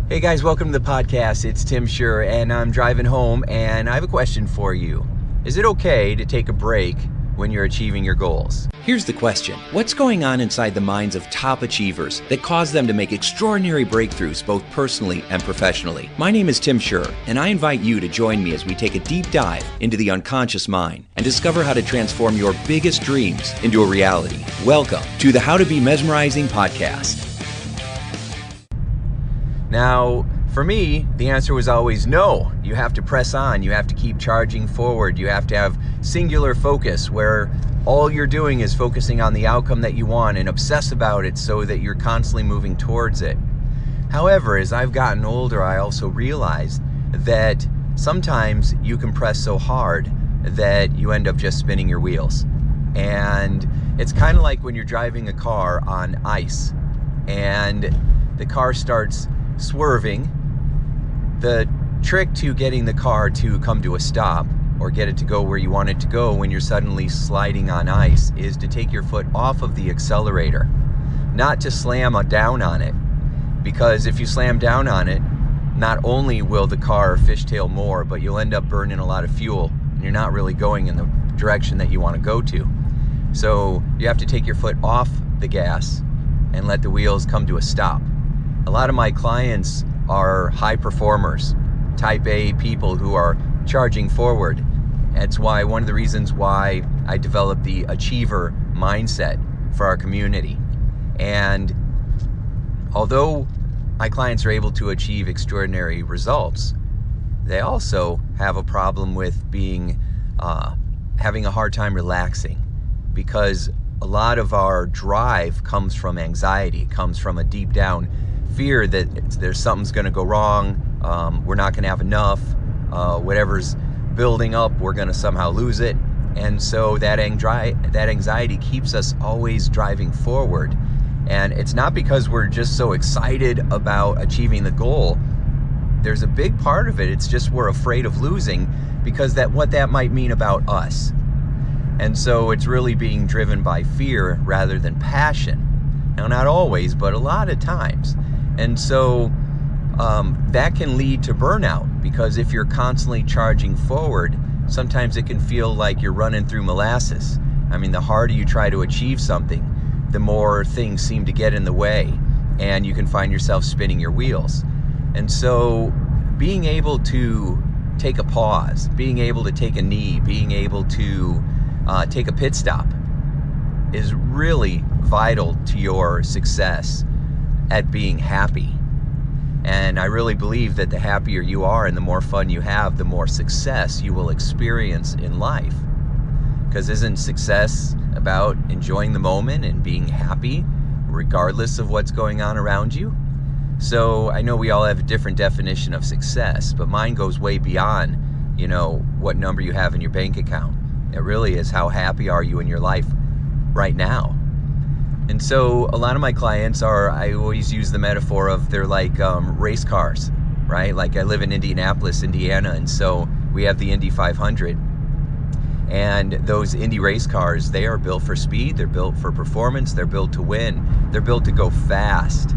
Hey guys, welcome to the podcast. It's Tim Shurr, and I'm driving home, and I have a question for you. Is it okay to take a break when you're achieving your goals? Here's the question. What's going on inside the minds of top achievers that cause them to make extraordinary breakthroughs both personally and professionally? My name is Tim Shurr, and I invite you to join me as we take a deep dive into the unconscious mind and discover how to transform your biggest dreams into a reality. Welcome to the How to Be Mesmerizing podcast. Now, for me, the answer was always no. You have to press on. You have to keep charging forward. You have to have singular focus where all you're doing is focusing on the outcome that you want and obsess about it so that you're constantly moving towards it. However, as I've gotten older, I also realized that sometimes you can press so hard that you end up just spinning your wheels. And it's kind of like when you're driving a car on ice and the car starts swerving. The trick to getting the car to come to a stop or get it to go where you want it to go when you're suddenly sliding on ice is to take your foot off of the accelerator, not to slam down on it, because if you slam down on it, not only will the car fishtail more, but you'll end up burning a lot of fuel and you're not really going in the direction that you want to go to. So you have to take your foot off the gas and let the wheels come to a stop. A lot of my clients are high performers, type A people who are charging forward. That's why one of the reasons why I developed the achiever mindset for our community. And although my clients are able to achieve extraordinary results, they also have a problem with having a hard time relaxing, because a lot of our drive comes from anxiety, comes from a deep down fear that there's something's going to go wrong, we're not going to have enough, whatever's building up, we're going to somehow lose it. And so that anxiety keeps us always driving forward. And it's not because we're just so excited about achieving the goal. There's a big part of it, it's just we're afraid of losing because what that might mean about us. And so it's really being driven by fear rather than passion. Now, not always, but a lot of times. And so that can lead to burnout, because if you're constantly charging forward, sometimes it can feel like you're running through molasses. I mean, the harder you try to achieve something, the more things seem to get in the way, and you can find yourself spinning your wheels. And so being able to take a pause, being able to take a knee, being able to take a pit stop is really vital to your success at being happy. And I really believe that the happier you are and the more fun you have, the more success you will experience in life. Because isn't success about enjoying the moment and being happy regardless of what's going on around you? So I know we all have a different definition of success, but mine goes way beyond, what number you have in your bank account. It really is how happy are you in your life right now. And so a lot of my clients I always use the metaphor of they're like race cars, right? Like I live in Indianapolis, Indiana, and so we have the Indy 500. And those Indy race cars, they are built for speed, they're built for performance, they're built to win, they're built to go fast.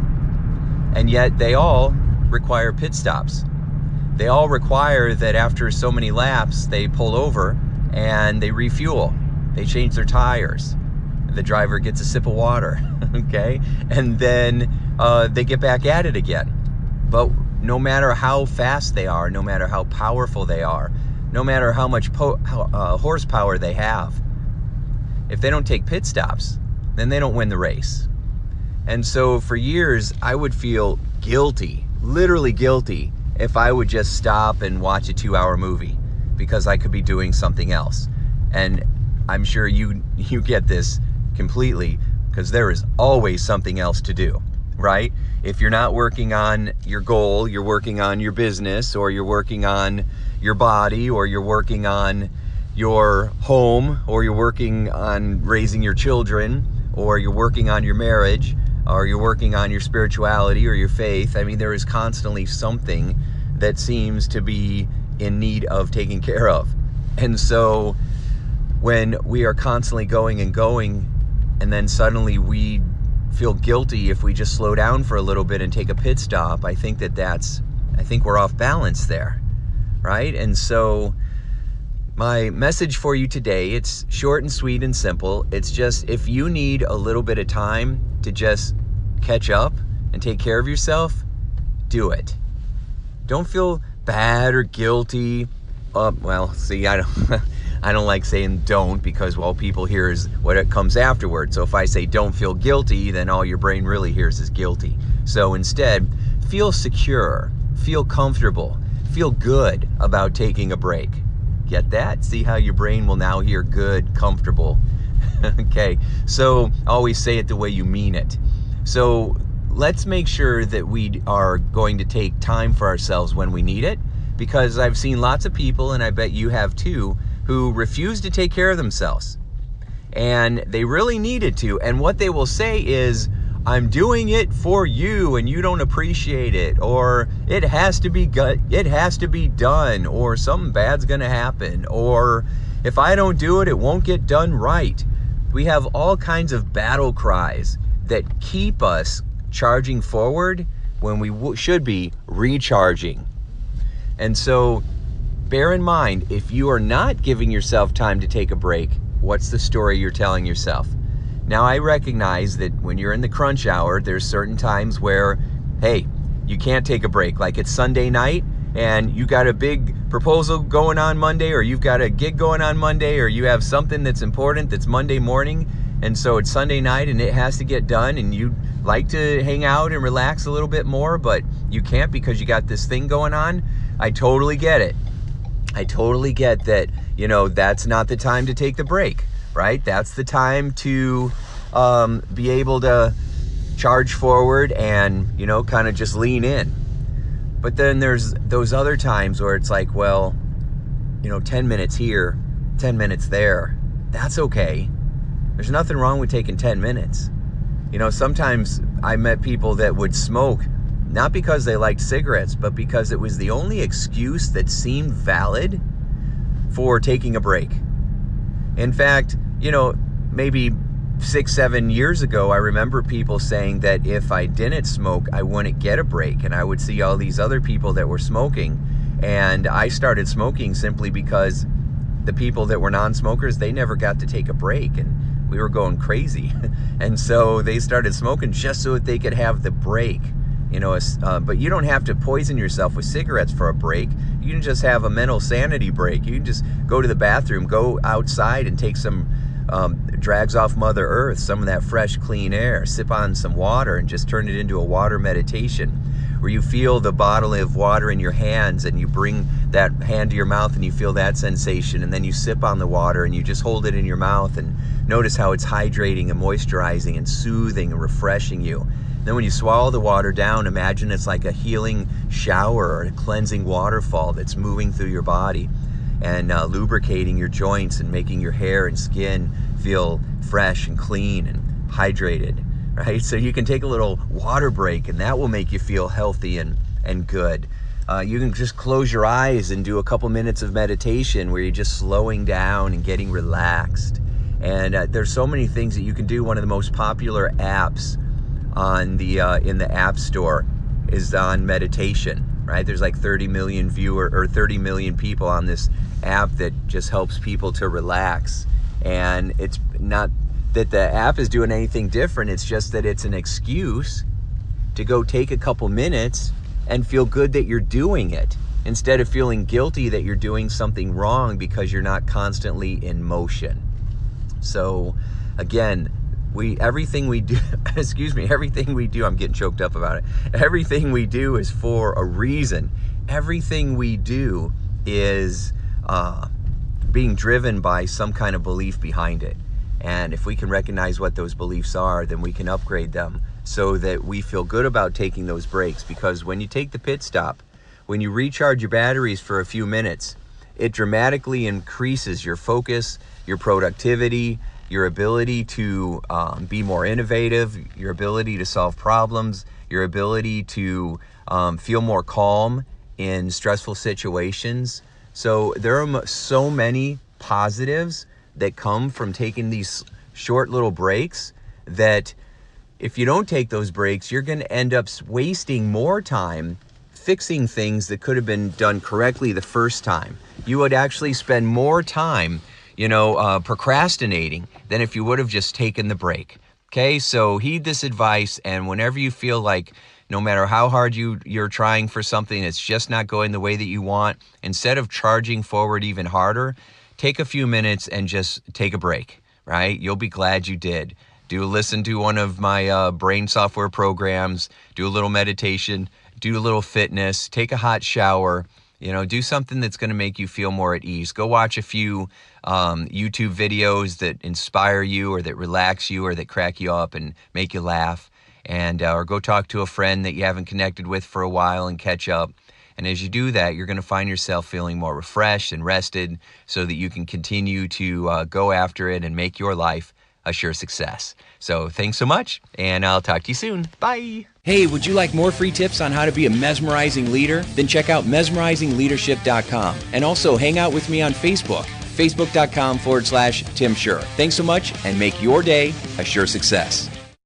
And yet they all require pit stops. They all require that after so many laps, they pull over and they refuel, they change their tires. The driver gets a sip of water, okay? And then they get back at it again. But no matter how fast they are, no matter how powerful they are, no matter how much horsepower they have, if they don't take pit stops, then they don't win the race. And so for years, I would feel guilty, literally guilty, if I would just stop and watch a 2-hour movie because I could be doing something else. And I'm sure you get this completely, because there is always something else to do, right? If you're not working on your goal, you're working on your business, or you're working on your body, or you're working on your home, or you're working on raising your children, or you're working on your marriage, or you're working on your spirituality or your faith. I mean, there is constantly something that seems to be in need of taking care of. And so when we are constantly going and then suddenly we feel guilty if we just slow down for a little bit and take a pit stop. I think we're off balance there, right? And so my message for you today, it's short and sweet and simple. It's just, if you need a little bit of time to just catch up and take care of yourself, do it. Don't feel bad or guilty. Well, see, I don't like saying don't, because all people hear is what it comes afterward. So if I say don't feel guilty, then all your brain really hears is guilty. So instead, feel secure, feel comfortable, feel good about taking a break. Get that? See how your brain will now hear good, comfortable. Okay, so always say it the way you mean it. So let's make sure that we are going to take time for ourselves when we need it, because I've seen lots of people, and I bet you have too, who refuse to take care of themselves. And they really needed to. And what they will say is, I'm doing it for you and you don't appreciate it, or it has to be done, or something bad's gonna happen, or if I don't do it, it won't get done right. We have all kinds of battle cries that keep us charging forward when we should be recharging. And so bear in mind, if you are not giving yourself time to take a break, what's the story you're telling yourself? Now, I recognize that when you're in the crunch hour, there's certain times where, hey, you can't take a break. Like it's Sunday night and you got a big proposal going on Monday, or you've got a gig going on Monday, or you have something that's important that's Monday morning, and so it's Sunday night and it has to get done, and you'd like to hang out and relax a little bit more, but you can't because you got this thing going on. I totally get it. I totally get that, that's not the time to take the break, right? That's the time to be able to charge forward and, kind of just lean in. But then there's those other times where it's like, well, 10 minutes here, 10 minutes there. That's okay. There's nothing wrong with taking 10 minutes. Sometimes I met people that would smoke, not because they liked cigarettes, but because it was the only excuse that seemed valid for taking a break. In fact, maybe 6-7 years ago, I remember people saying that if I didn't smoke, I wouldn't get a break. And I would see all these other people that were smoking. And I started smoking simply because the people that were non-smokers, they never got to take a break. And we were going crazy. And so they started smoking just so that they could have the break. But you don't have to poison yourself with cigarettes for a break. You can just have a mental sanity break. You can just go to the bathroom, go outside and take some drags off Mother Earth, some of that fresh, clean air, sip on some water and just turn it into a water meditation, where you feel the bottle of water in your hands and you bring that hand to your mouth and you feel that sensation, and then you sip on the water and you just hold it in your mouth and notice how it's hydrating and moisturizing and soothing and refreshing you. Then when you swallow the water down, imagine it's like a healing shower or a cleansing waterfall that's moving through your body and lubricating your joints and making your hair and skin feel fresh and clean and hydrated, right? So you can take a little water break and that will make you feel healthy and good. You can just close your eyes and do a couple minutes of meditation where you're just slowing down and getting relaxed. And there's so many things that you can do. One of the most popular apps on the in the App Store is on meditation, right? There's like 30 million people on this app that just helps people to relax. And it's not that the app is doing anything different, it's just that it's an excuse to go take a couple minutes and feel good that you're doing it, instead of feeling guilty that you're doing something wrong because you're not constantly in motion. So again, everything we do, everything we do, I'm getting choked up about it. Everything we do is for a reason. Everything we do is being driven by some kind of belief behind it. And if we can recognize what those beliefs are, then we can upgrade them so that we feel good about taking those breaks. Because when you take the pit stop, when you recharge your batteries for a few minutes, it dramatically increases your focus, your productivity, your ability to be more innovative, your ability to solve problems, your ability to feel more calm in stressful situations. So there are so many positives that come from taking these short little breaks that if you don't take those breaks, you're going to end up wasting more time fixing things that could have been done correctly the first time. You would actually spend more time, procrastinating than if you would have just taken the break. Okay, so heed this advice, and whenever you feel like no matter how hard you're trying for something, it's just not going the way that you want, instead of charging forward even harder, take a few minutes and just take a break, right? You'll be glad you did. Listen to one of my brain software programs, do a little meditation, do a little fitness, take a hot shower, do something that's going to make you feel more at ease. Go watch a few YouTube videos that inspire you or that relax you or that crack you up and make you laugh. And or go talk to a friend that you haven't connected with for a while and catch up. And as you do that, you're going to find yourself feeling more refreshed and rested so that you can continue to go after it and make your life a sure success. So thanks so much, and I'll talk to you soon. Bye. Hey, would you like more free tips on how to be a mesmerizing leader? Then check out mesmerizingleadership.com and also hang out with me on Facebook, facebook.com/Tim Shurr. Thanks so much, and make your day a sure success.